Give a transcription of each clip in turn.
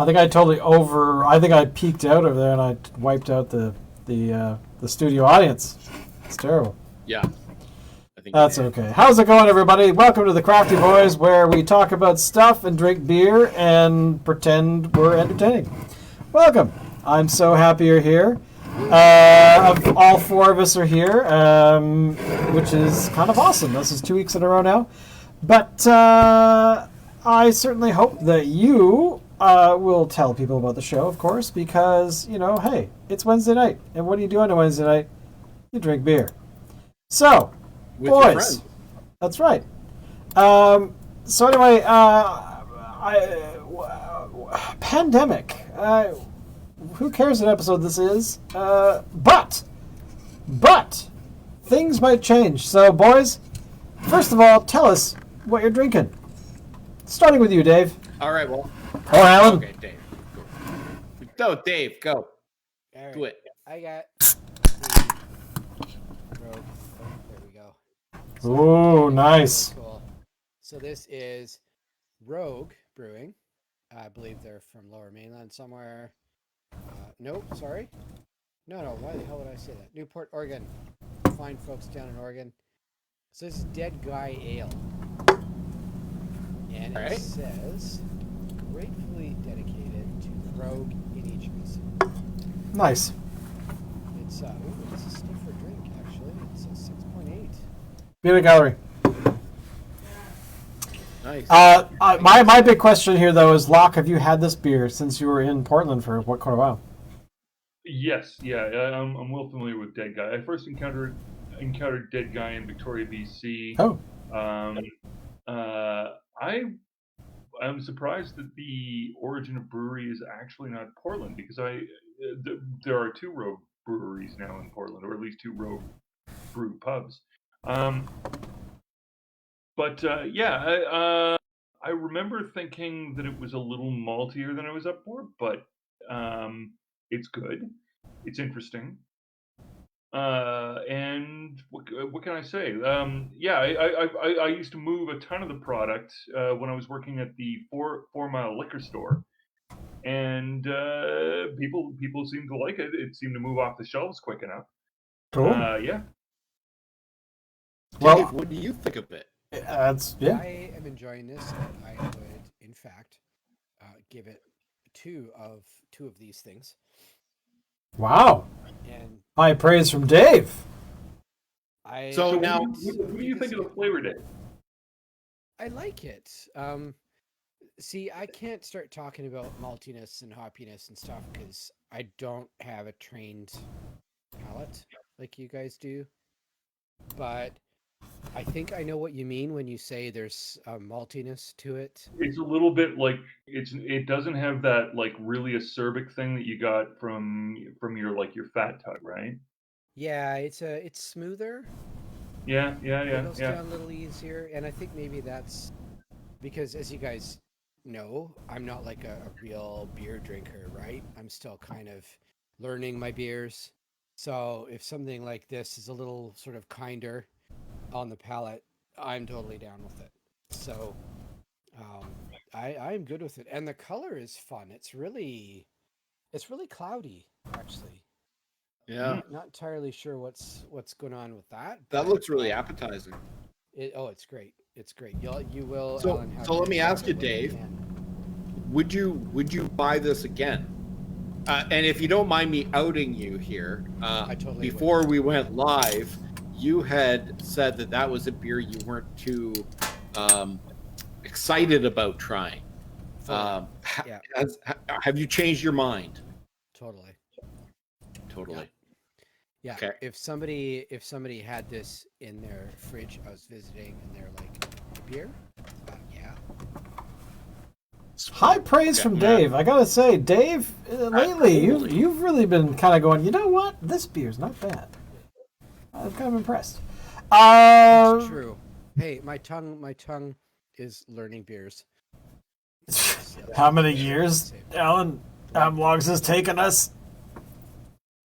think I totally I think I peeked out over there and I wiped out the studio audience. It's terrible. Yeah. I think That's okay. How's it going, everybody? Welcome to the Crafty Boys, where we talk about stuff and drink beer and pretend we're entertaining. Welcome. I'm so happy you're here. All four of us are here, which is kind of awesome. This is 2 weeks in a row now. But I certainly hope that you will tell people about the show, of course, because, hey, it's Wednesday night. And what do you do on a Wednesday night? You drink beer. So, with boys. Your friend. That's right. So anyway, pandemic. Who cares what episode this is? But things might change. So, boys, first of all, tell us what you're drinking. Starting with you, Dave. All right, well. Or Alan. Okay, Dave. Go, Dave. Go. All right. Do it. I got the Rogue. Oh, there we go. So, ooh, nice. Cool. So this is Rogue Brewing. I believe they're from Lower Mainland somewhere. Nope, sorry. No, why the hell would I say that? Newport, Oregon. Fine folks down in Oregon. So this is Dead Guy Ale. And it says, gratefully dedicated to the Rogue in each piece. Nice. It's a stiffer drink, actually. It's a 6.8. Beer Gallery. Nice. My big question here, though, is, Locke, have you had this beer since you were in Portland for quite a while? Yes, yeah, I'm well familiar with Dead Guy. I first encountered Dead Guy in Victoria, BC. Oh. I'm surprised that the origin of brewery is actually not Portland, because there are two Rogue breweries now in Portland, or at least two Rogue brew pubs. I remember thinking that it was a little maltier than I was up for, but it's good. It's interesting. And what can I say? I used to move a ton of the product when I was working at the 4 Mile liquor store, and people seemed to like it. It seemed to move off the shelves quick enough. Cool. Yeah. Well, Dave, what do you think of it? I am enjoying this, and I would, in fact, give it two of these things. Wow. And high praise from Dave. So now, what do you think of the flavor, Dave? I like it. See, I can't start talking about maltiness and hoppiness and stuff because I don't have a trained palate like you guys do. But I think I know what you mean when you say there's maltiness to it. It's a little bit like it doesn't have that like really acerbic thing that you got from your Fat Tug, right? Yeah, it's smoother. Yeah. It goes down a little easier, and I think maybe that's because, as you guys know, I'm not like a real beer drinker, right? I'm still kind of learning my beers. So if something like this is a little sort of kinder on the palate, I'm totally down with it. So I'm good with it, and the color is fun. It's really cloudy, actually. Yeah, not entirely sure what's going on with that. That looks really appetizing. It's great. It's great. You will. So, Alan, so let me ask you, Dave. Would you buy this again? And if you don't mind me outing you here, I totally before would. We went live, you had said that was a beer you weren't too excited about trying. Yeah. Have you changed your mind? Totally. Yeah. Okay. If somebody had this in their fridge, I was visiting, and they're like, beer? Yeah. High praise from Dave. I gotta say, Dave, lately you've really been kind of going, you know what? This beer's not bad. I'm kind of impressed. It's true. Hey, my tongue is learning beers. How many years, Alan? How long has this taken us?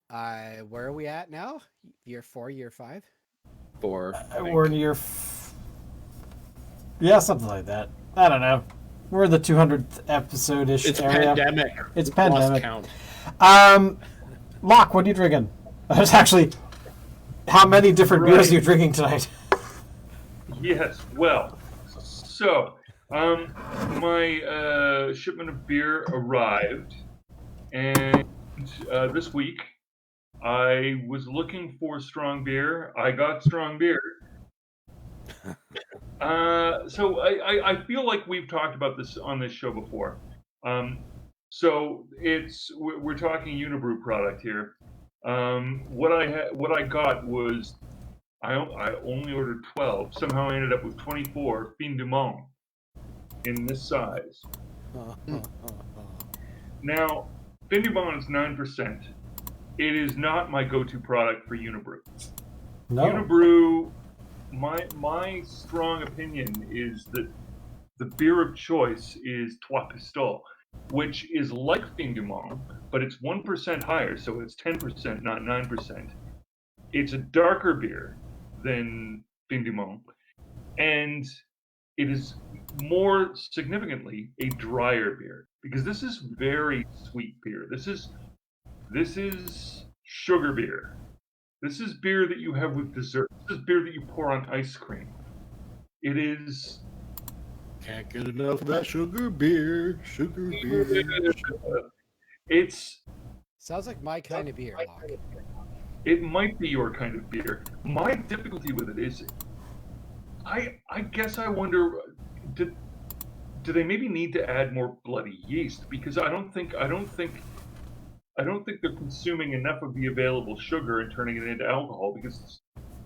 Where are we at now? Year 4, year 5? 4. We're in year. Yeah, something like that. I don't know. We're in the 200th episode-ish It's area. pandemic. It's Lost pandemic. count. Locke, what are you drinking? That's actually how many different beers are you drinking tonight? Yes, well, so my shipment of beer arrived, and this week I was looking for strong beer. I got strong beer. So I feel like we've talked about this on this show before. So we're talking Unibrew product here. What I got was I only ordered 12. Somehow I ended up with 24 Fin du Monde in this size. Now, Fin du Monde is 9%. It is not my go-to product for Unibrew. No. Unibrew, my strong opinion is that the beer of choice is Trois Pistoles, which is like Fin du Monde, but it's 1% higher, so it's 10%, not 9%. It's a darker beer than Fin du Monde, and it is more significantly a drier beer, because this is very sweet beer. This is sugar beer. This is beer that you have with dessert. This is beer that you pour on ice cream. It is... Can't get enough of that sugar beer. Sugar beer. It's... Sounds like my kind of beer, Locke. It might be your kind of beer. My difficulty with it is, I guess I wonder, do they maybe need to add more bloody yeast? Because I don't think they're consuming enough of the available sugar and turning it into alcohol, because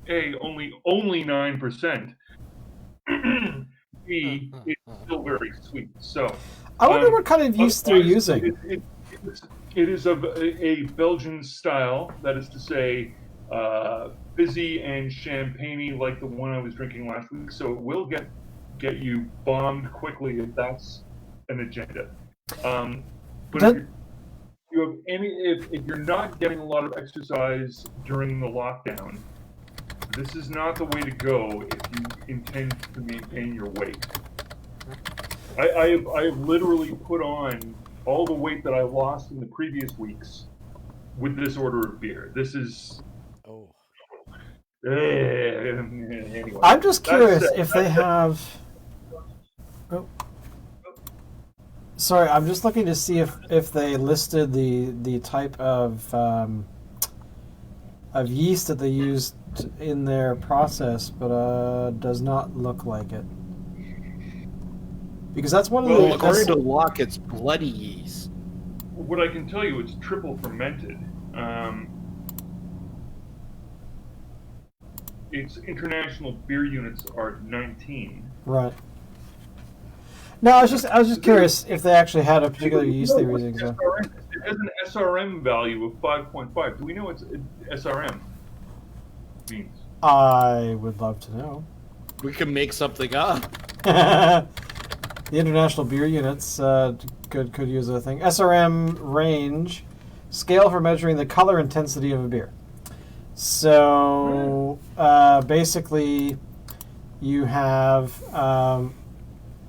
A, only 9%. B, it's still very sweet. So I wonder what kind of yeast they're using. It is of a Belgian style, that is to say, fizzy and champagne-y like the one I was drinking last week. So it will get you bombed quickly if that's an agenda. But if you're not getting a lot of exercise during the lockdown, this is not the way to go if you intend to maintain your weight. I have literally put on all the weight that I lost in the previous weeks with this order of beer. This is... Oh. Anyway. I'm just curious if they have... Oh. Sorry, I'm just looking to see if they listed the type of yeast that they used in their process, but does not look like it. Because that's one of the... According to Locke, it's bloody yeast. What I can tell you, it's triple fermented. Its international beer units are 19. Right. No, I was just curious if they actually had a particular yeast they were using. So. It has an SRM value of 5.5. Do we know what SRM means? I would love to know. We can make something up. The international beer units could use a thing. SRM range, scale for measuring the color intensity of a beer. So basically, you have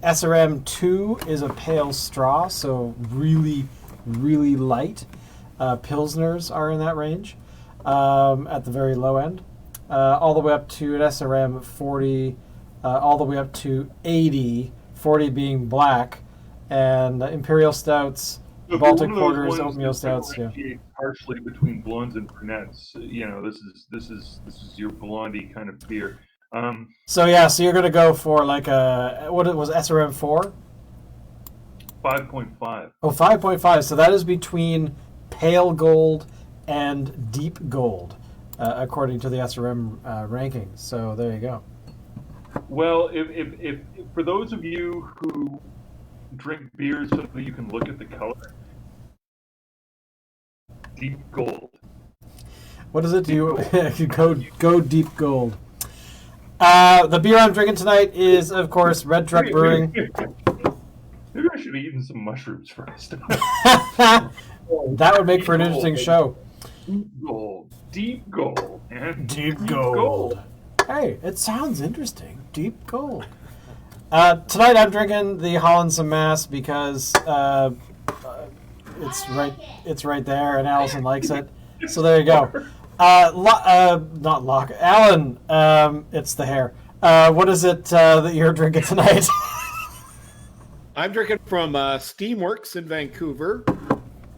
SRM 2 is a pale straw, so really, really light. Pilsners are in that range at the very low end, all the way up to an SRM 40, all the way up to 80. 40 being black, and Imperial Stouts, So Baltic one of those Porters, ones Oatmeal that Stouts. Yeah. differentiate harshly between blondes and brunettes. You know, this is your blondie kind of beer. So you're gonna go for like what it was, SRM 4? 5.5. Oh, 5.5. So that is between pale gold and deep gold, according to the SRM rankings. So there you go. Well, if for those of you who drink beer so that you can look at the color, deep gold. What does it do? Go deep gold. The beer I'm drinking tonight is, of course, Red Truck Brewing. Maybe I should have eaten some mushrooms first. That would make for an interesting show. Deep gold, man. Deep gold. Hey, it sounds interesting. Deep gold. Tonight I'm drinking the Hollands and Mass because it's right there, and Allison likes it. So there you go. Not Locke. Alan, it's the hair. What is it that you're drinking tonight? I'm drinking from Steamworks in Vancouver.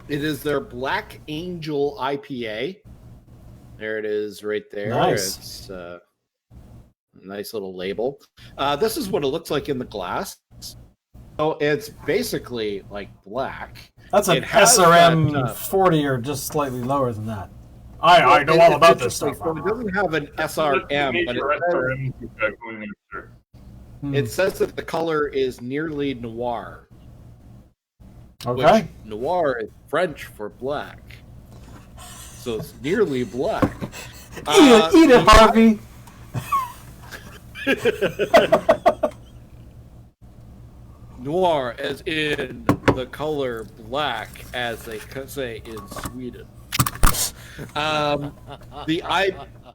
It is their Black Angel IPA. There it is right there. Nice. It's a nice little label. This is what it looks like in the glass. So it's basically like black. That's an It has SRM that, 40 or just slightly lower than that. I know all about this stuff. So it doesn't have an SRM, but it says that the color is nearly noir. Okay. Which noir is French for black. So it's nearly black. Eat it, Harvey. Noir, as in the color black, as they say in Sweden. The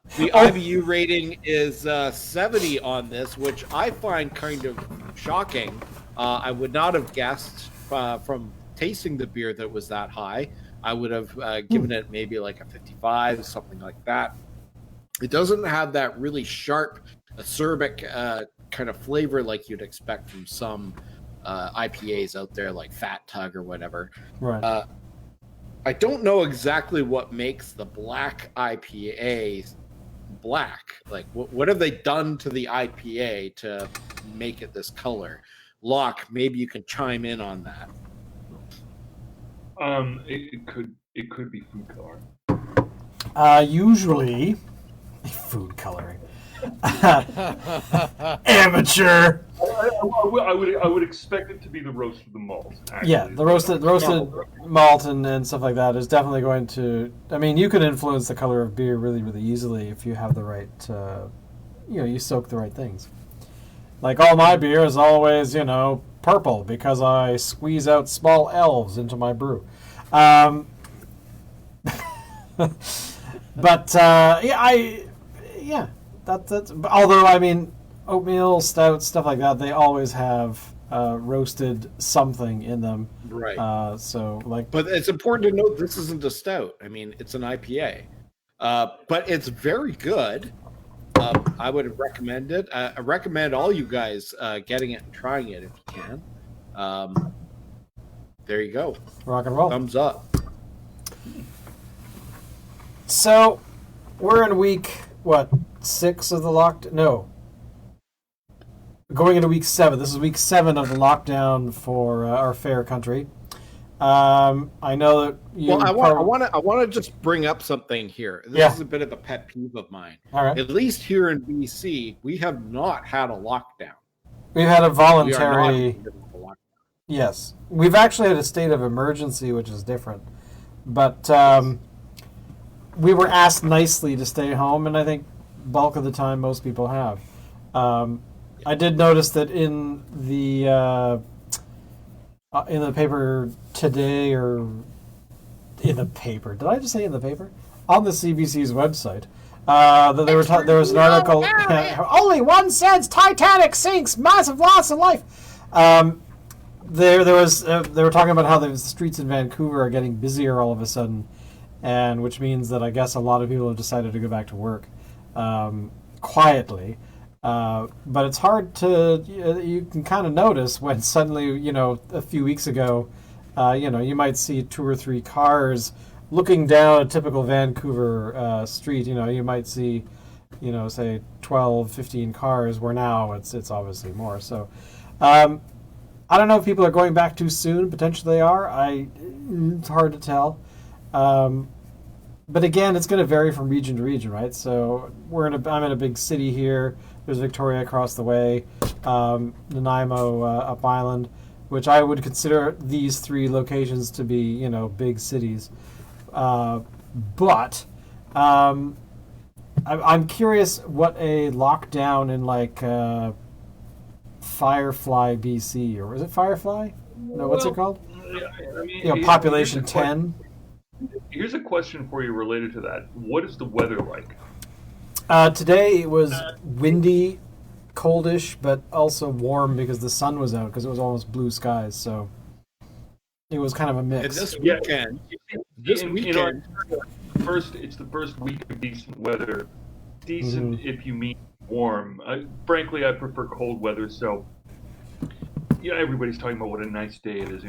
IBU rating is 70 on this, which I find kind of shocking. I would not have guessed from tasting the beer that was that high. I would have given it maybe like a 55, something like that. It doesn't have that really sharp, acerbic kind of flavor like you'd expect from some IPAs out there, like Fat Tug or whatever. Right. I don't know exactly what makes the black IPA black. Like, what have they done to the IPA to make it this color? Locke, maybe you can chime in on that. It could be food coloring. Usually, food coloring. Amateur. I would expect it to be the roast of the malt. Actually. Yeah, the roasted malt and stuff like that is definitely going to. I mean, you can influence the color of beer really, really easily if you have the right. You soak the right things. Like all my beer is always, purple because I squeeze out small elves into my brew. But that's. Although I mean, oatmeal, stouts, stuff like that, they always have roasted something in them. Right. But it's important to note this isn't a stout. I mean, it's an IPA, but it's very good. I would recommend it. I recommend all you guys getting it and trying it if you can. There you go. Rock and roll. Thumbs up. So, we're in week, 6 of the lockdown? No. Going into week 7. This is week 7 of the lockdown for our fair country. I know that you. Well, I want to just bring up something here. This is a bit of a pet peeve of mine. All right. At least here in BC, we have not had a lockdown. We've had a voluntary. We are not in the middle of a lockdown. Yes, we've actually had a state of emergency, which is different. But we were asked nicely to stay home, and I think bulk of the time most people have. I did notice that in the paper today, or in the paper, did I just say in the paper? On the CBC's website, that there was an article. Only 1 cent, Titanic sinks, massive loss of life. They were talking about how the streets in Vancouver are getting busier all of a sudden, and which means that I guess a lot of people have decided to go back to work quietly. But it's hard to, you can kind of notice when suddenly, a few weeks ago, you might see 2 or 3 cars looking down a typical Vancouver street. You might see, say 12, 15 cars, where now it's obviously more. So I don't know if people are going back too soon. Potentially they are. It's hard to tell. But again, it's going to vary from region to region, right? So I'm in a big city here. There's Victoria across the way, Nanaimo up island, which I would consider these 3 locations to be, big cities. But I'm curious what a lockdown in Firefly, BC, or is it Firefly? No, what's it called? I mean, population 10. Here's a question for you related to that. What is the weather like? Today it was windy coldish, but also warm because the sun was out because it was almost blue skies. So it was kind of a And mix. this Yeah. weekend, It's the first week of decent weather. Decent if you mean warm. Frankly, I prefer cold weather. So, everybody's talking about what a nice day it is.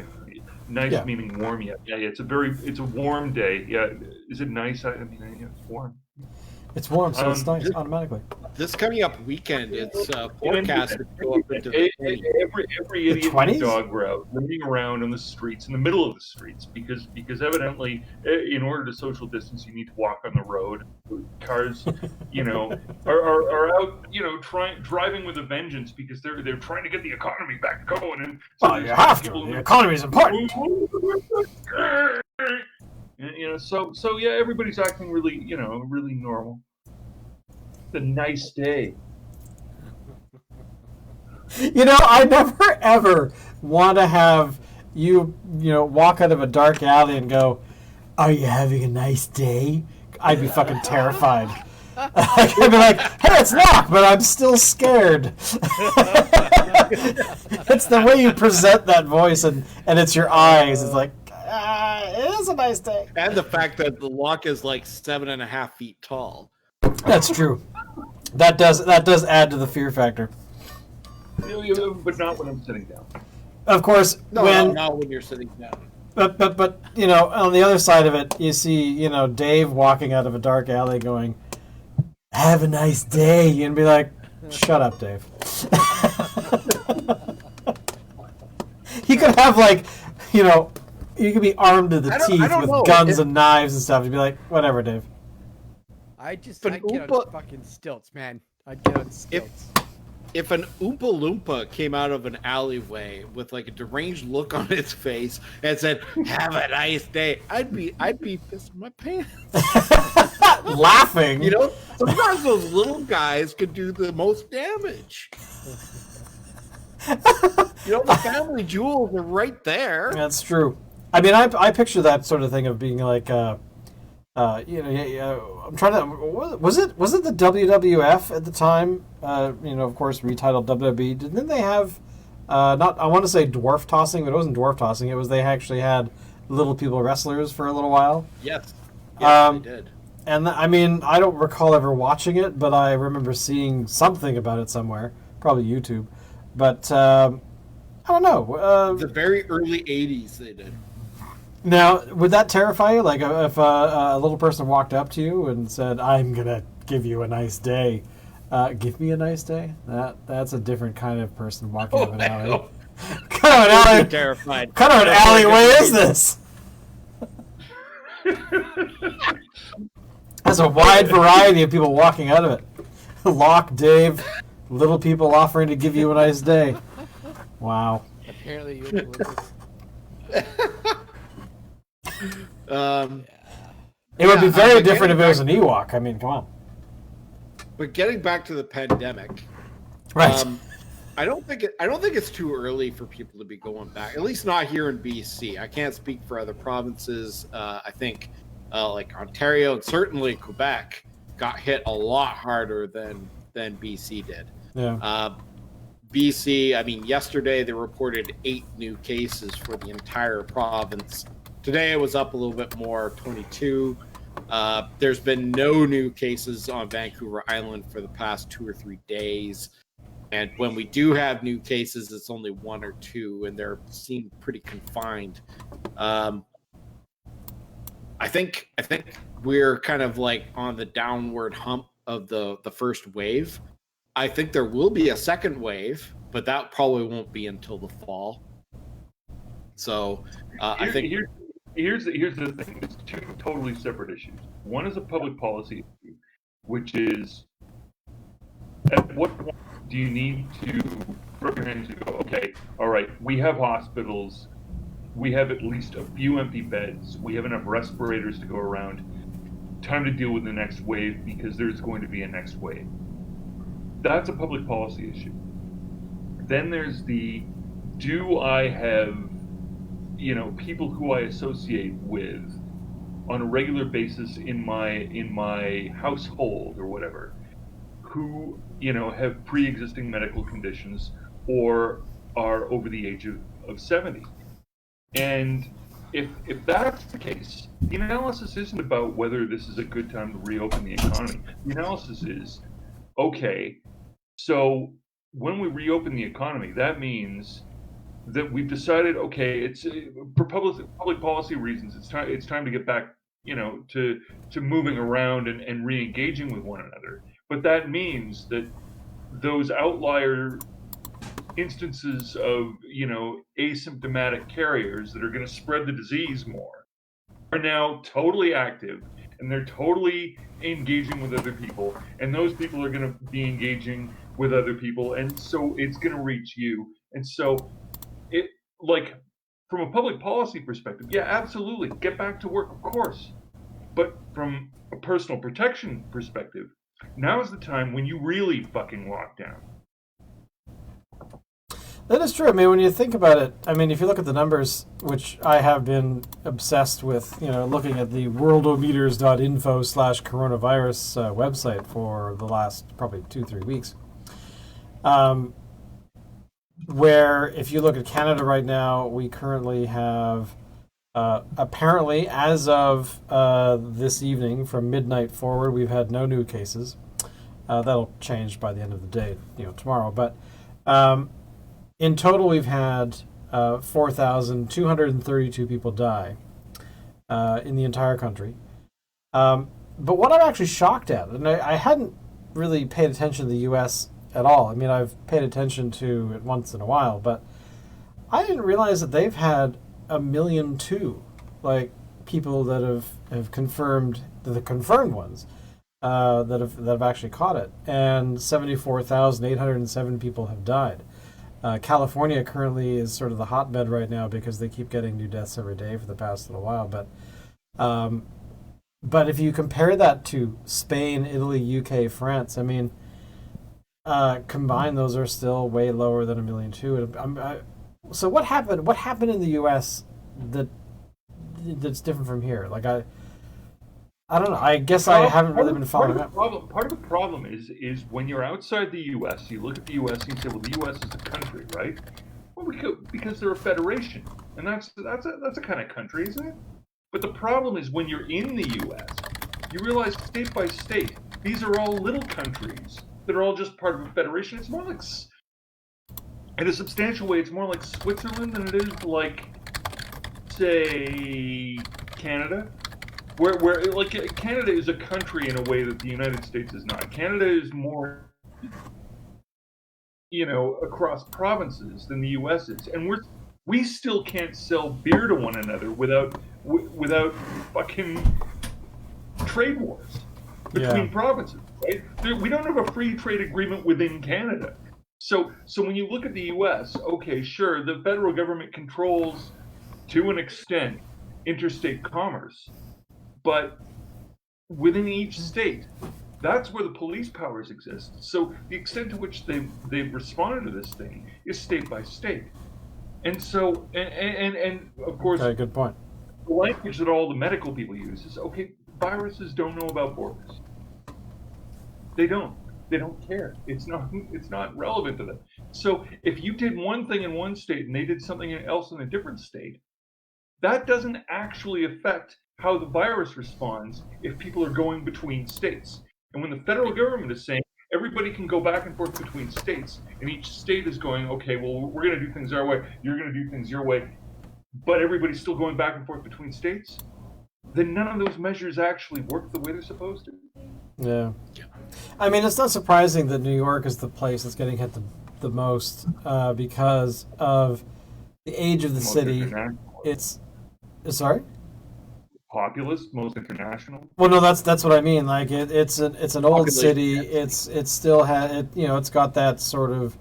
Nice meaning warm. Yeah. It's a warm day. Yeah. Is it nice? I mean, it's warm. It's warm, so it's nice automatically. this coming up weekend, it's forecasted to go up into the 20s. Every idiot and 20s? dog were out running around on the streets, in the middle of the streets, because evidently, in order to social distance, you need to walk on the road. Cars, are out, driving with a vengeance because they're trying to get the economy back going. And so Well, you have to. The economy is important. So yeah, everybody's acting really, really normal. It's a nice day. I never ever want to have you walk out of a dark alley and go, "Are you having a nice day?" I'd be fucking terrified. I'd be like, "Hey, it's locked, but I'm still scared." It's the way you present that voice, and it's your eyes. It's like, it is a nice day. And the fact that the lock is like 7.5 feet tall. That's true. That does add to the fear factor. But not when I'm sitting down. Of course, not when you're sitting down. But on the other side of it, you see Dave walking out of a dark alley going, "Have a nice day," and be like, "Shut up, Dave." He could have you could be armed to the teeth with guns and knives and stuff. You'd be like, "Whatever, Dave." I'd get on fucking stilts, man. I'd get on stilts. If an Oompa Loompa came out of an alleyway with like a deranged look on its face and said, "Have a nice day," I'd be pissing my pants. Laughing. Sometimes those little guys could do the most damage. The family jewels are right there. That's true. I mean, I picture that sort of thing of being like, I'm trying to. Was it the WWF at the time? Of course, retitled WWE. Didn't they have? I want to say dwarf tossing, but it wasn't dwarf tossing. It was they actually had little people wrestlers for a little while. Yes, they did. And I don't recall ever watching it, but I remember seeing something about it somewhere, probably YouTube. But I don't know. The very early '80s, they did. Now, would that terrify you? Like, if a little person walked up to you and said, "I'm gonna give you a nice day," give me a nice day. That's a different kind of person walking up an alley. What kind of an alley? Terrified. What kind of an alleyway is this? There's a wide variety of people walking out of it. Locke, Dave, little people offering to give you a nice day. Wow. Apparently, you. It would be very different if it was an Ewok. I mean, come on. But getting back to the pandemic, right? I don't think it's too early for people to be going back. At least not here in BC. I can't speak for other provinces. I think like Ontario and certainly Quebec got hit a lot harder than BC did. Yeah. BC, I mean, yesterday they reported 8 new cases for the entire province. Today it was up a little bit more, 22. There's been no new cases on Vancouver Island for the past 2 or 3 days. And when we do have new cases, it's only 1 or 2, and they're seem pretty confined. I think we're kind of like on the downward hump of the first wave. I think there will be a second wave, but that probably won't be until the fall. So I think here's the thing. It's 2 totally separate issues. One is a public policy issue, which is at what point do you need to throw your hands and go, okay, all right, we have hospitals, we have at least a few empty beds, we have enough respirators to go around. Time to deal with the next wave because there's going to be a next wave. That's a public policy issue. Then there's do I have, people who I associate with on a regular basis in my household or whatever, who, have pre-existing medical conditions or are over the age of 70. And if that's the case, the analysis isn't about whether this is a good time to reopen the economy. The analysis is, okay, so when we reopen the economy, that means that we've decided, okay, it's for public policy reasons, it's time to get back, to moving around and re-engaging with one another. But that means that those outlier instances of, asymptomatic carriers that are going to spread the disease more are now totally active, and they're totally engaging with other people, and those people are going to be engaging with other people, and so it's going to reach you. And so it, like, from a public policy perspective, yeah, absolutely, get back to work, of course. But from a personal protection perspective, now is the time when you really fucking lock down. That is true. I mean, when you think about it, I mean, if you look at the numbers, which I have been obsessed with, looking at the worldometers.info/coronavirus website for the last probably 2-3 weeks, where if you look at Canada right now, we currently have, apparently, as of this evening, from midnight forward, we've had no new cases. That'll change by the end of the day, tomorrow. But in total, we've had 4,232 people die in the entire country. But what I'm actually shocked at, and I hadn't really paid attention to the U.S. at all. I mean, I've paid attention to it once in a while, but I didn't realize that they've had 1.2 million, like, people that have confirmed, the confirmed ones, that have actually caught it, and 74,807 people have died. California currently is sort of the hotbed right now because they keep getting new deaths every day for the past little while. But if you compare that to Spain, Italy, UK, France, I mean, combined, those are still way lower than 1.2 million. So what happened? What happened in the U.S. that's different from here? Like I don't know. I guess I haven't really been following up. Part of the problem is when you're outside the U.S., you look at the U.S. and you say, well, the U.S. is a country, right? Well, because they're a federation, and that's a kind of country, isn't it? But the problem is when you're in the U.S., you realize state by state, these are all little countries that are all just part of a federation. It's more like, in a substantial way, it's more like Switzerland than it is like, say, Canada. Where like Canada is a country in a way that the United States is not. Canada is more, across provinces than the U.S. is, and we still can't sell beer to one another without fucking trade wars between provinces, right? We don't have a free trade agreement within Canada. So when you look at the U.S., okay, sure, the federal government controls, to an extent, interstate commerce. But within each state, that's where the police powers exist. So the extent to which they've responded to this thing is state by state. And so, and of course, okay, good point. The language that all the medical people use is, okay, viruses don't know about borders. They don't care. It's not relevant to them. So if you did one thing in one state and they did something else in a different state, that doesn't actually affect how the virus responds if people are going between states. And when the federal government is saying everybody can go back and forth between states, and each state is going, okay, well, we're going to do things our way, you're going to do things your way, but everybody's still going back and forth between states, then none of those measures actually work the way they're supposed to. Yeah. I mean, it's not surprising that New York is the place that's getting hit the most because of the age of the city. It's... Sorry? Populous, most international. Well, no, that's what I mean. Like it's an old city. It's still it's got that sort of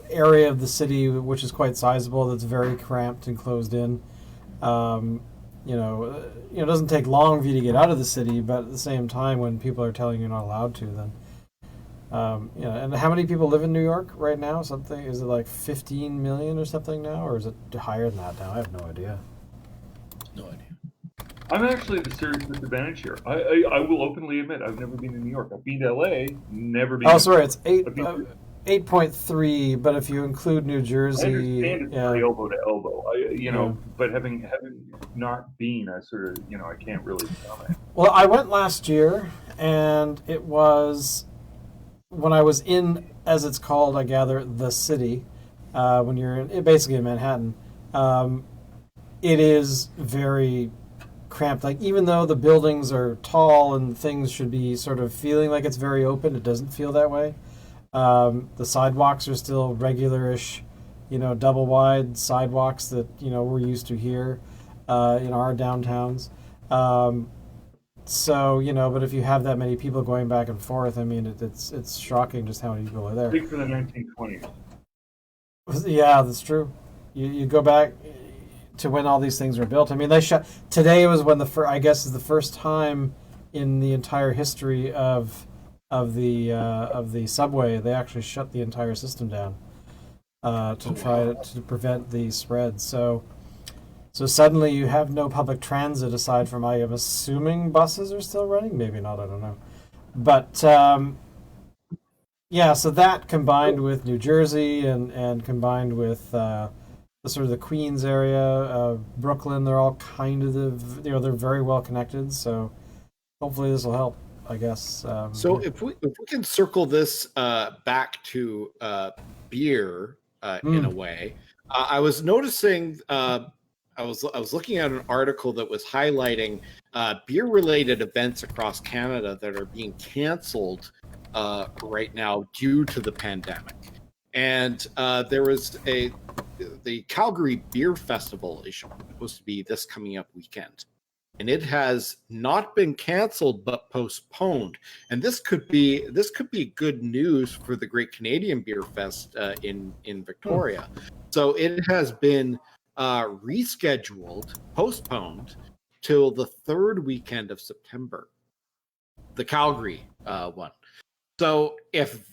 area of the city which is quite sizable. That's very cramped and closed in. It doesn't take long for you to get out of the city, but at the same time, when people are telling you you're not allowed to, then And how many people live in New York right now? Is it like 15 million or something now, or is it higher than that now? I have no idea. No idea. I'm actually at a serious disadvantage here. I will openly admit I've never been to New York. I've been to LA, never been. Oh, to sorry, New it's York. I've been to- 8.3, but if you include New I Jersey, understand it's very elbow to elbow. Yeah. But having not been, I sort of, I can't really comment. Well, I went last year, and it was when I was in, as it's called, I gather, the city. When you're basically in Manhattan, it is very cramped. Like, even though the buildings are tall and things should be sort of feeling like it's very open, it doesn't feel that way. The sidewalks are still regular-ish, double wide sidewalks that we're used to here in our downtowns. So but if you have that many people going back and forth, I mean, it's shocking just how many people are there. Speak for the 1920s. Yeah, that's true. You go back to when all these things were built. I mean, they shut today was when I guess is the first time in the entire history of the subway they actually shut the entire system down to try to prevent the spread. So suddenly you have no public transit aside from, I am assuming, buses are still running. Maybe not. I don't know. But yeah, so that combined with New Jersey and combined with the sort of the Queens area, Brooklyn, they're all kind of they're very well connected. So hopefully this will help, I guess. So if we can circle this back to beer in a way, I was noticing. I was looking at an article that was highlighting beer-related events across Canada that are being canceled right now due to the pandemic. And there was the Calgary Beer Festival is supposed to be this coming up weekend. And it has not been canceled but postponed. And this could be good news for the Great Canadian Beer Fest in Victoria. So it has been rescheduled, postponed till the third weekend of September. The Calgary one. So if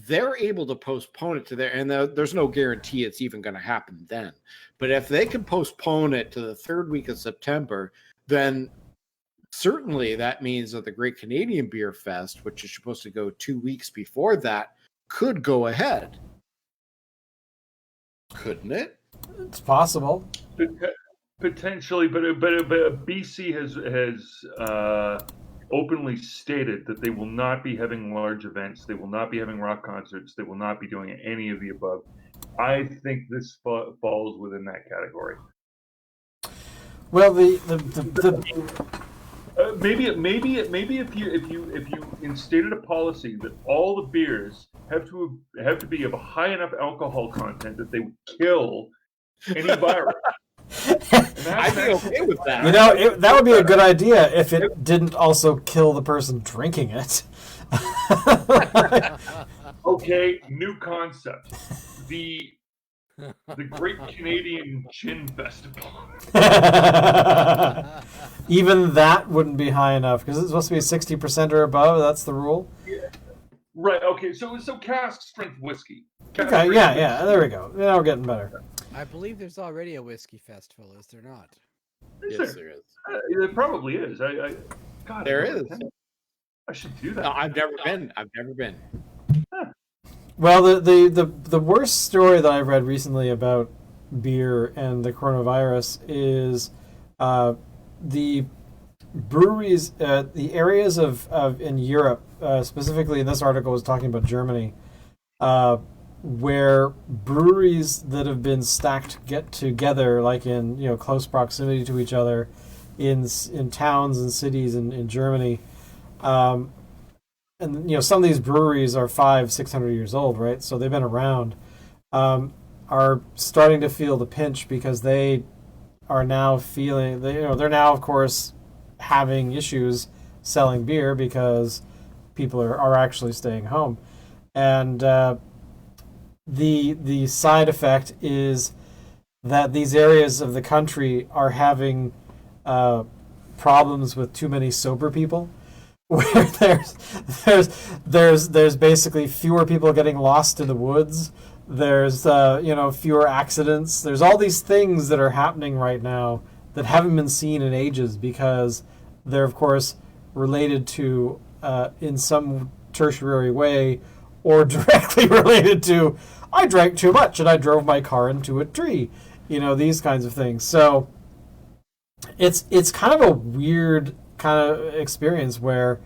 they're able to postpone it to there, and there's no guarantee it's even going to happen then, but if they can postpone it to the third week of September, then certainly that means that the Great Canadian Beer Fest, which is supposed to go 2 weeks before that, could go ahead. Couldn't it? It's possible. Potentially, but BC has openly stated that they will not be having large events. They will not be having rock concerts. They will not be doing any of the above. I think this falls within that category. Well, maybe if you instated a policy that all the beers have to be of a high enough alcohol content that they would kill any virus. I'd be okay with that. That would be a good idea if it didn't also kill the person drinking it. Okay, new concept. The Great Canadian Gin Festival. Even that wouldn't be high enough because it's supposed to be 60% or above. That's the rule. Yeah. Right. Okay. So cask strength whiskey. Okay. Yeah. There we go. Now we're getting better. I believe there's already a whiskey festival, is there not? Yes, there is. There probably is. God, there is. I should do that. No, I've never been. Huh. Well, the worst story that I've read recently about beer and the coronavirus is the breweries, the areas of in Europe, specifically in this article was talking about Germany, where breweries that have been stacked get together, like in close proximity to each other, in towns and cities in Germany, and some of these breweries are 500-600 years old, right? So they've been around, are starting to feel the pinch because they are now feeling they're now of course having issues selling beer because people are actually staying home, and the side effect is that these areas of the country are having problems with too many sober people, where there's basically fewer people getting lost in the woods. There's fewer accidents. There's all these things that are happening right now that haven't been seen in ages because they're, of course, related to, in some tertiary way, or directly related to, I drank too much and I drove my car into a tree. These kinds of things. So it's kind of a weird kind of experience where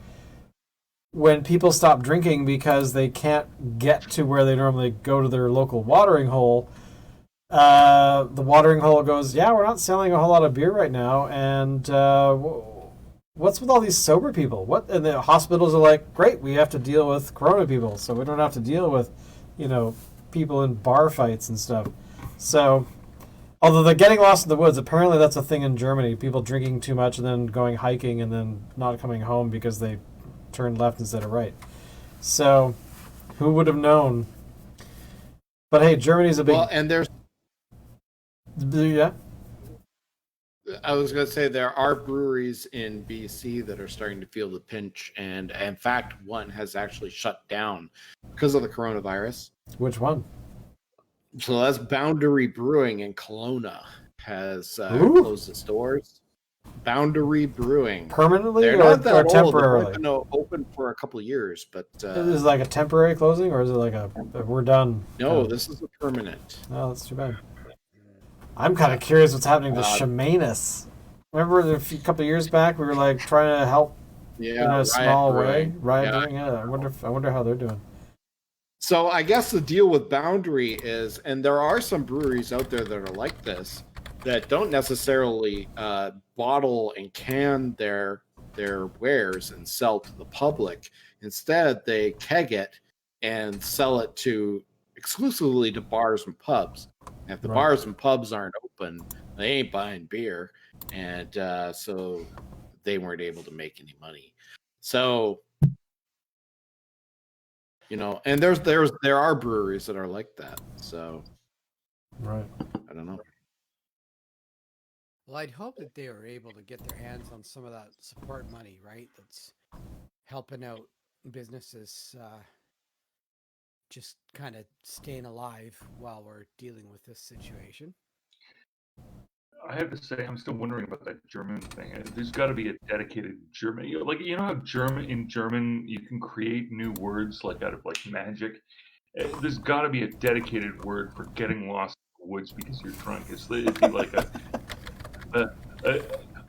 when people stop drinking because they can't get to where they normally go to their local watering hole, the watering hole goes, yeah, we're not selling a whole lot of beer right now, and what's with all these sober people? What? And the hospitals are like, great, we have to deal with corona people, so we don't have to deal with, people in bar fights and stuff. So, although they're getting lost in the woods, apparently that's a thing in Germany. People drinking too much and then going hiking and then not coming home because they turned left instead of right. So, who would have known? But hey, Germany's a big... Well, and there's... Yeah? I was going to say there are breweries in BC that are starting to feel the pinch, and in fact, one has actually shut down because of the coronavirus. Which one? So that's Boundary Brewing in Kelowna has closed its doors. Boundary Brewing. Permanently They're or not that old. temporarily? They've been open for a couple of years, but is it like a temporary closing, or is it like a we're done? no, this is a permanent. Oh, that's too bad. I'm kind of curious what's happening to Shamanus. Remember a couple of years back we were like trying to help in a small way? Riot Brewing? Yeah, I wonder how they're doing. So I guess the deal with Boundary is, and there are some breweries out there that are like this, that don't necessarily bottle and can their wares and sell to the public. Instead, they keg it and sell it exclusively to bars and pubs. And if the bars and pubs aren't open, they ain't buying beer, and so they weren't able to make any money. So, and there are breweries that are like that. So, right, I don't know. Well, I'd hope that they were able to get their hands on some of that support money, right? That's helping out businesses just kind of staying alive while we're dealing with this situation. I have to say, I'm still wondering about that German thing. There's got to be a dedicated German, how in German you can create new words like out of like magic. There's got to be a dedicated word for getting lost in the woods because you're drunk. It'd be like a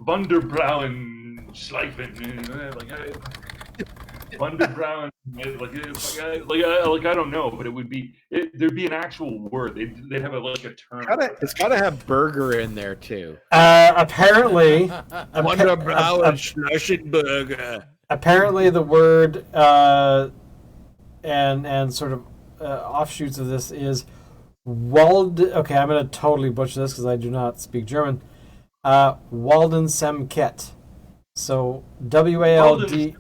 Wunderbrauen Schleifen, Wunderbrauen, like I don't know, but there'd be an actual word. They'd have a term. It's got to have burger in there too. Apparently, Wunderbrauen Schleichenburger. Apparently, the word and sort of offshoots of this is Okay, I'm going to totally butcher this because I do not speak German. Waldensemket. So WALD,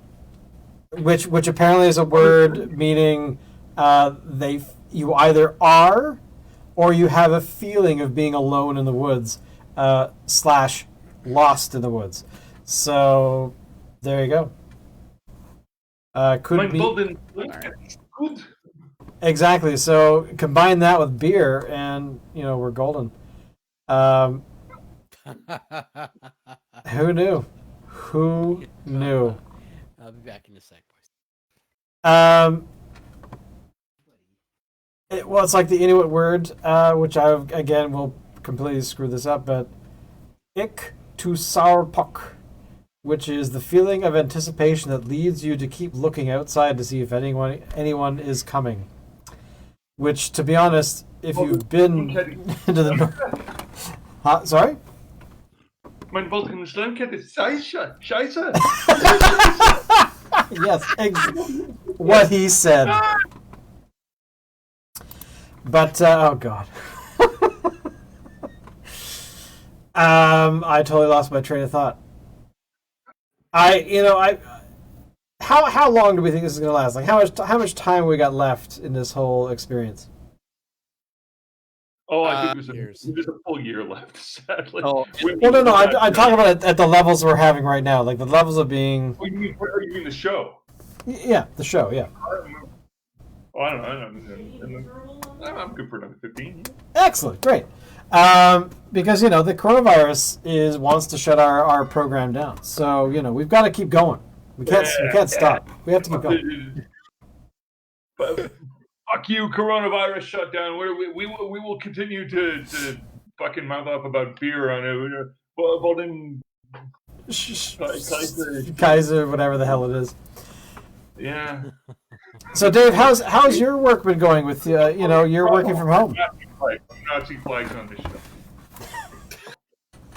which apparently is a word meaning you either are or you have a feeling of being alone in the woods / lost in the woods. So there you go. Could be good. Exactly. So combine that with beer, and we're golden. Who knew? Who knew? I'll be back in a sec, boys. It's like the Inuit word, which I again will completely screw this up, but ik to saurpok, which is the feeling of anticipation that leads you to keep looking outside to see if anyone is coming. Which, to be honest, if you've been into the north... Sorry? Mein Wolken Schleimkette ist Scheiße. Yes, what he said. But, oh God. I totally lost my train of thought. How long do we think this is going to last? Like, how much time we got left in this whole experience? Oh, I think there's a full year left, sadly. Oh. No. I'm talking about it at the levels we're having right now. Like, the levels of being... You mean the show? Yeah, the show, yeah. Oh, I don't know. I'm good for another 15. Excellent, great. Because the coronavirus wants to shut our program down. So we've got to keep going. We can't stop. We have to keep going. Fuck you, coronavirus shutdown. We will continue to fucking mouth up about beer on it. Kaiser, whatever the hell it is. Yeah. So Dave, how's your work been going with you're working from home? Nazi flags on this show.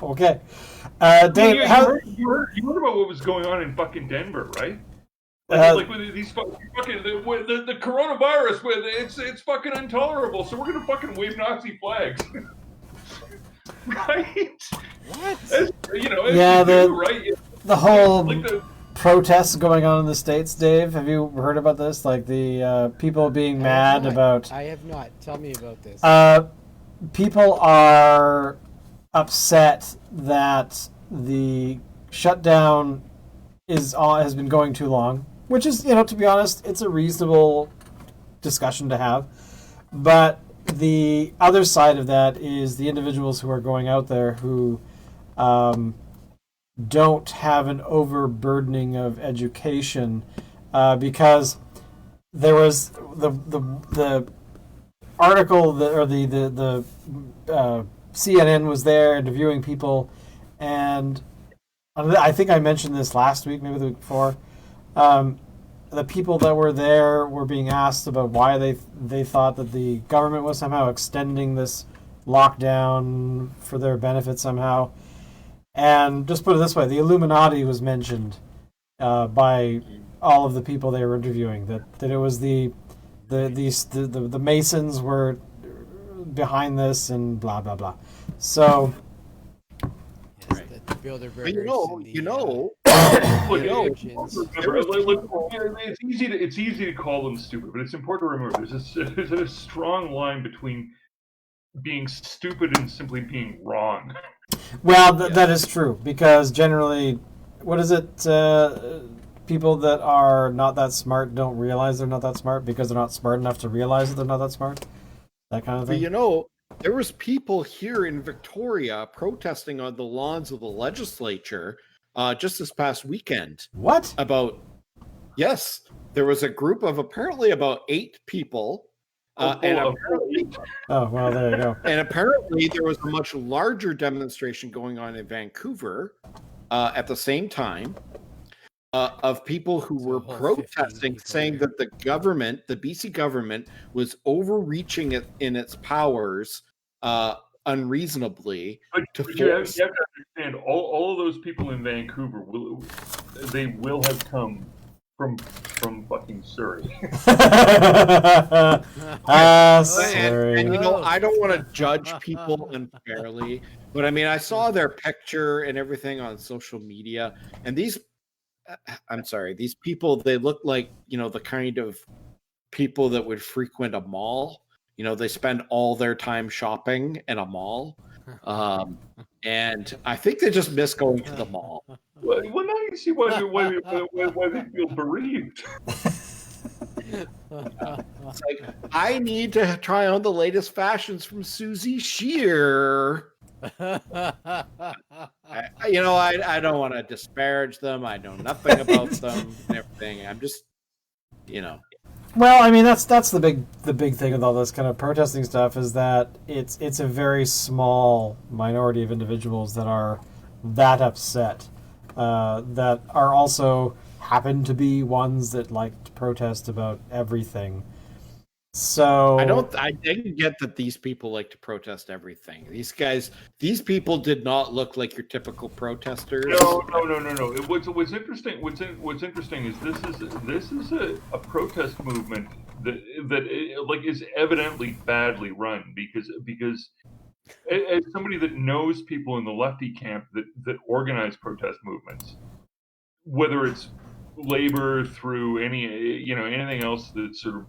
Okay. Dave, you heard about what was going on in fucking Denver, right? Like with these fucking the coronavirus, it's fucking intolerable. So we're gonna fucking wave Nazi flags, right? What? The whole protests going on in the States. Dave, have you heard about this? Like the people being mad about. I have not. Tell me about this. People are upset that the shutdown has been going too long, which is, to be honest, it's a reasonable discussion to have. But the other side of that is the individuals who are going out there who don't have an overburdening of education, because there was the article the CNN was there interviewing people, and I think I mentioned this last week, maybe the week before. The people that were there were being asked about why they thought that the government was somehow extending this lockdown for their benefit somehow. And just put it this way, the Illuminati was mentioned by all of the people they were interviewing, that it was the Masons were behind this and blah blah blah. So it's easy to call them stupid, but it's important to remember there's a strong line between being stupid and simply being wrong. Well, that is true, because generally, what is it? People that are not that smart don't realize they're not that smart because they're not smart enough to realize that they're not that smart. That kind of thing. But there was people here in Victoria protesting on the lawns of the legislature just this past weekend. What? Yes, there was a group of apparently about 8 people. Oh, well, there you go. And apparently there was a much larger demonstration going on in Vancouver at the same time of people who were protesting, saying that the government, the BC government, was overreaching in its powers unreasonably. But you have to understand, all of those people in Vancouver will have come from fucking Surrey. Surrey. And I don't want to judge people unfairly, but I mean, I saw their picture and everything on social media, and these people, they look like, the kind of people that would frequent a mall. They spend all their time shopping in a mall. And I think they just miss going to the mall. Well, now you see why they feel bereaved. It's like, I need to try on the latest fashions from Susie Shear. I don't want to disparage them. I know nothing about them and everything. I'm just, Well, I mean, that's the big thing with all this kind of protesting stuff, is that it's a very small minority of individuals that are that upset, that are also happen to be ones that like to protest about everything. So I didn't get that these people like to protest everything. These people did not look like your typical protesters. No. What's interesting is this is a protest movement that is evidently badly run, because as somebody that knows people in the lefty camp that organize protest movements, whether it's labor through anything else that's sort of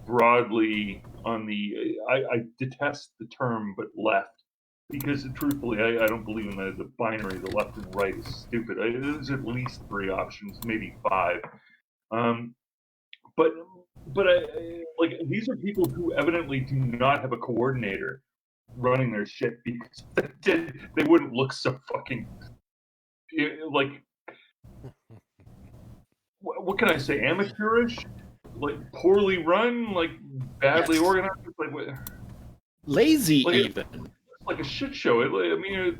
broadly on the I detest the term, but left, because truthfully I don't believe in the binary. The left and right is stupid. There's at least 3 options, maybe 5. but like these are people who evidently do not have a coordinator running their shit because they wouldn't look so fucking like what can I say, amateurish, like poorly run, like badly organized, like what, Lazy like even. it's like a shit show. I mean,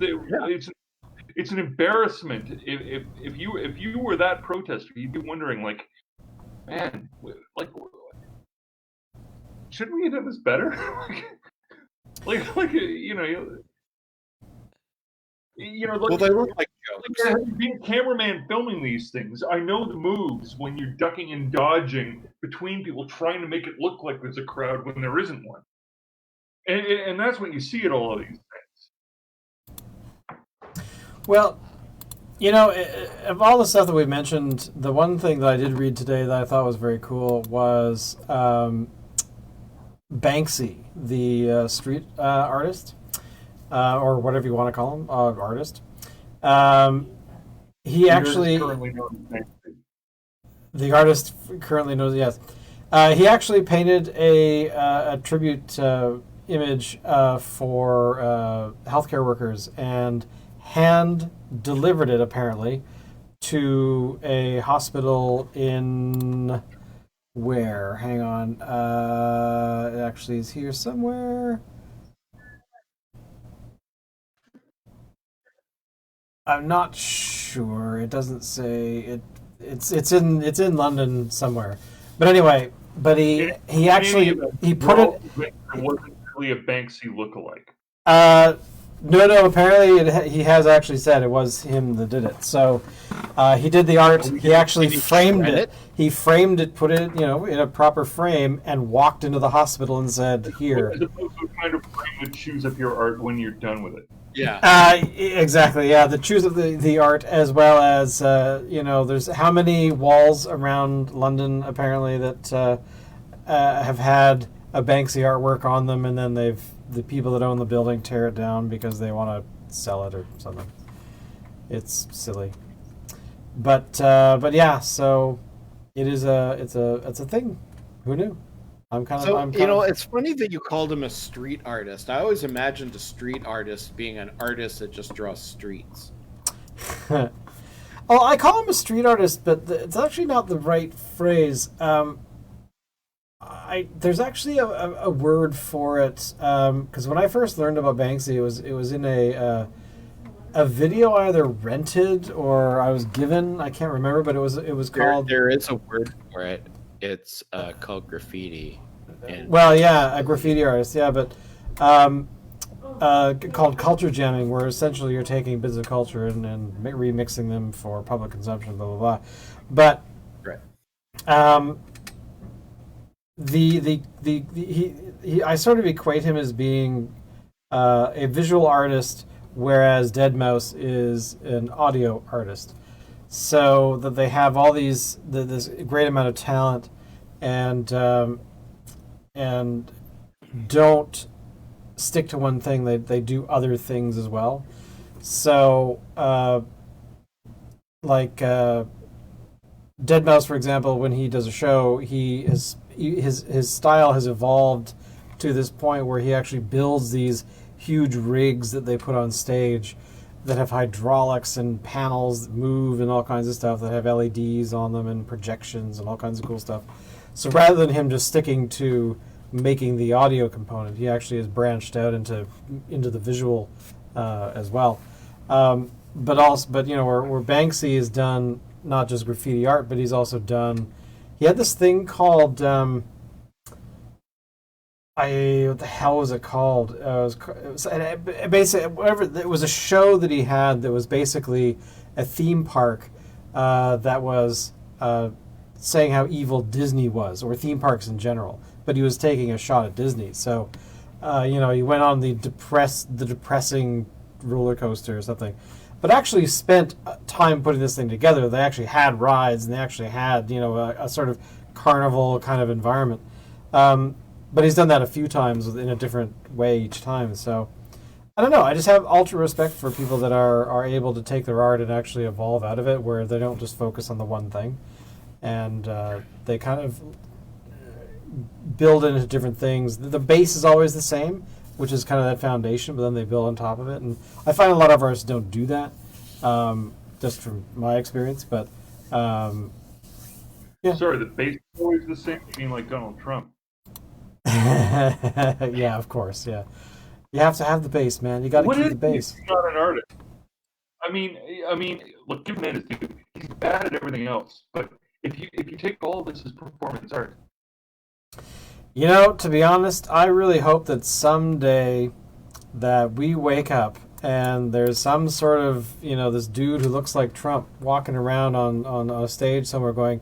it's an embarrassment. If you were that protester, you'd be wondering, like, man, like, shouldn't we have done this better? like you know, Well, they look like jokes. like being a cameraman filming these things, I know the moves when you're ducking and dodging between people, trying to make it look like there's a crowd when there isn't one, and that's what you see at all of these things. Well, you know, of all the stuff that we mentioned, the one thing that I did read today that I thought was very cool was Banksy, the street artist, or whatever you want to call him, artist. He actually, the artist currently knows, yes. He actually painted a tribute image for healthcare workers and hand delivered it apparently to a hospital in where? Hang on. It actually is here somewhere. I'm not sure. It doesn't say it. It's in London somewhere. But anyway, he actually he put it. It wasn't really a Banksy lookalike. No. Apparently, he has actually said it was him that did it. So he did the art. He actually framed it. He framed it, put it, in a proper frame, and walked into the hospital and said, "Here." As opposed to a kind of frame that chews up your art when you're done with it. Yeah. Exactly. Yeah, the choose of the art, as well as there's how many walls around London apparently that have had a Banksy artwork on them, and then the people that own the building tear it down because they want to sell it or something. It's silly, but yeah. So it is it's a thing. Who knew? It's funny that you called him a street artist. I always imagined a street artist being an artist that just draws streets. Oh, I call him a street artist, but it's actually not the right phrase. There's actually a word for it, because when I first learned about Banksy, it was in a video I either rented or I was given. I can't remember, but it was called. There is a word for it. It's called graffiti. Well, yeah, a graffiti artist, yeah, but called culture jamming, where essentially you're taking bits of culture and remixing them for public consumption, blah blah blah. But right. I sort of equate him as being a visual artist, whereas Deadmau5 is an audio artist. So that they have all this great amount of talent, and don't stick to one thing. They do other things as well. So Deadmau5, for example, when he does a show, his style has evolved to this point where he actually builds these huge rigs that they put on stage that have hydraulics and panels that move and all kinds of stuff, that have LEDs on them and projections and all kinds of cool stuff. So rather than him just sticking to making the audio component, he actually has branched out into the visual as well. But where Banksy has done not just graffiti art, but he's also done. He had this thing called what the hell was it called? It was basically whatever. It was a show that he had that was basically a theme park that was saying how evil Disney was, or theme parks in general. But he was taking a shot at Disney. So he went on the depressing roller coaster or something. But actually spent time putting this thing together. They actually had rides, and they actually had a sort of carnival kind of environment. But he's done that a few times in a different way each time. So I don't know. I just have ultra respect for people that are able to take their art and actually evolve out of it, where they don't just focus on the one thing. and they kind of build into different things. The base is always the same, which is kind of that foundation, but then they build on top of it. And I find a lot of artists don't do that, just from my experience. But yeah. Sorry, the base is always the same. You mean like Donald Trump? Yeah, of course. Yeah, you have to have the base, man. You got to keep the base. He's not an artist. I mean, look, give man his due. He's bad at everything else. But if you take all this as performance art, You know, to be honest, I really hope that someday that we wake up and there's some sort of, this dude who looks like Trump walking around on a stage somewhere going,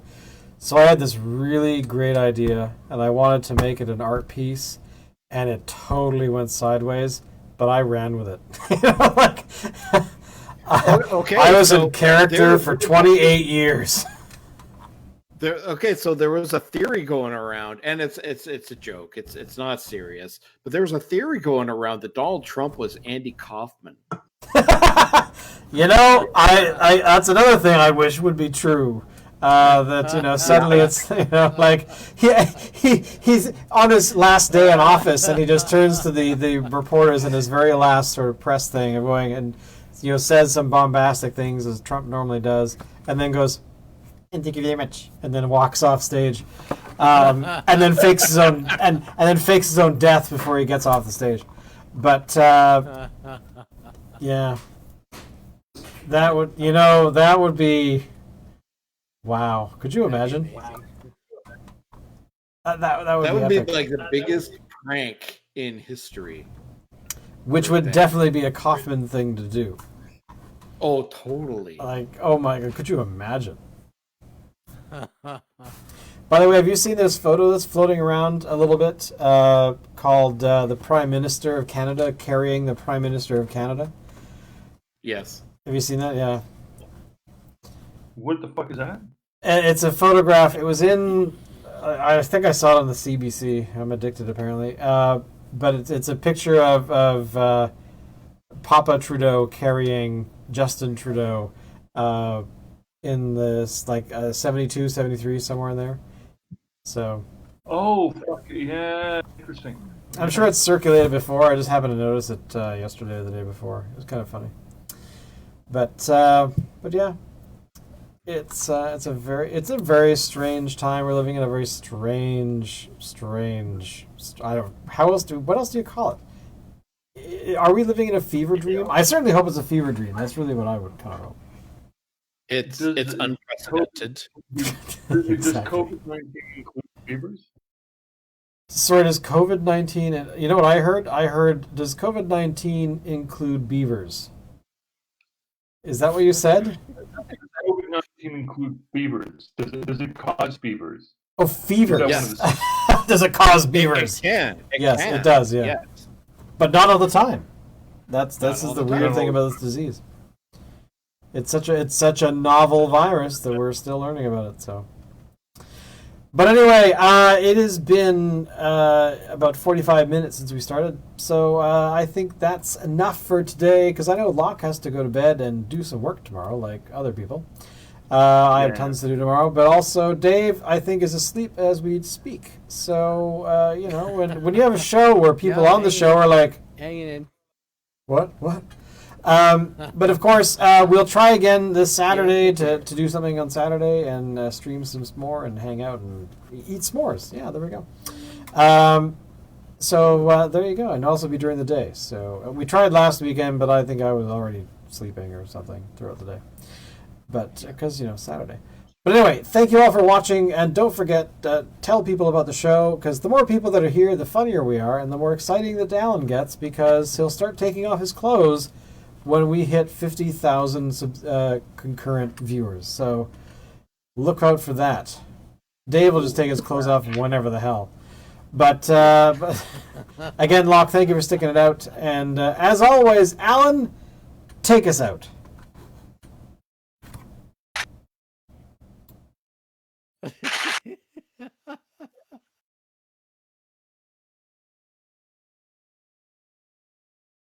so I had this really great idea and I wanted to make it an art piece and it totally went sideways, but I ran with it. I was in character for 28 years. So there was a theory going around, and it's a joke. It's not serious, but there was a theory going around that Donald Trump was Andy Kaufman. I that's another thing I wish would be true. That suddenly it's like he's on his last day in office, and he just turns to the reporters in his very last sort of press thing, and going and says some bombastic things as Trump normally does, and then goes, and thank you very much, and then walks off stage, and then fakes his own and then fakes his own death before he gets off the stage. But yeah, that would be wow. Could you imagine? That would be like the biggest prank in history. Which would definitely be a Kaufman thing to do. Oh, totally. Like, oh my God, could you imagine? By the way, have you seen this photo that's floating around a little bit called the Prime Minister of Canada carrying the Prime Minister of Canada? Yes. Have you seen that? Yeah. what the fuck is that? And it's a photograph. It was in... I think I saw it on the CBC. I'm addicted, apparently. But it's a picture of Papa Trudeau carrying Justin Trudeau in this, 72, 73, somewhere in there. So... Oh, fuck, yeah, interesting. I'm sure it's circulated before. I just happened to notice it yesterday or the day before. It was kind of funny. But yeah, it's a very strange time we're living in. A very strange. What else do you call it? Are we living in a fever dream? I certainly hope it's a fever dream. That's really what I would kind of hope. It's unprecedented. Does COVID-19 include fevers? Sorry, does COVID-19... You know what I heard? I heard, does COVID-19 include beavers? Is that what you said? Does COVID-19 include fevers? Does it cause fevers? Oh, fevers. Yes. Does it cause beavers? It can. Yes, it does, yeah. Yes. But not all the time. This is all the the weird time. thing about this disease. It's such a novel virus that we're still learning about it, so... But anyway, it has been about 45 minutes since we started, so I think that's enough for today, because I know Locke has to go to bed and do some work tomorrow, like other people. I have tons to do tomorrow, but also Dave, I think, is asleep as we speak. So, when you have a show where people on the show are like... Hanging in. What? But of course, we'll try again this Saturday to do something on Saturday and stream some more and hang out and eat s'mores. Yeah, there we go. So there you go. And also be during the day. So we tried last weekend, but I think I was already sleeping or something throughout the day. But because, Saturday. But anyway, thank you all for watching. And don't forget, tell people about the show, because the more people that are here, the funnier we are. And the more exciting that Alan gets, because he'll start taking off his clothes when we hit 50,000 concurrent viewers. So look out for that. Dave will just take his clothes off whenever the hell. But again, Locke, thank you for sticking it out. And as always, Alan, take us out.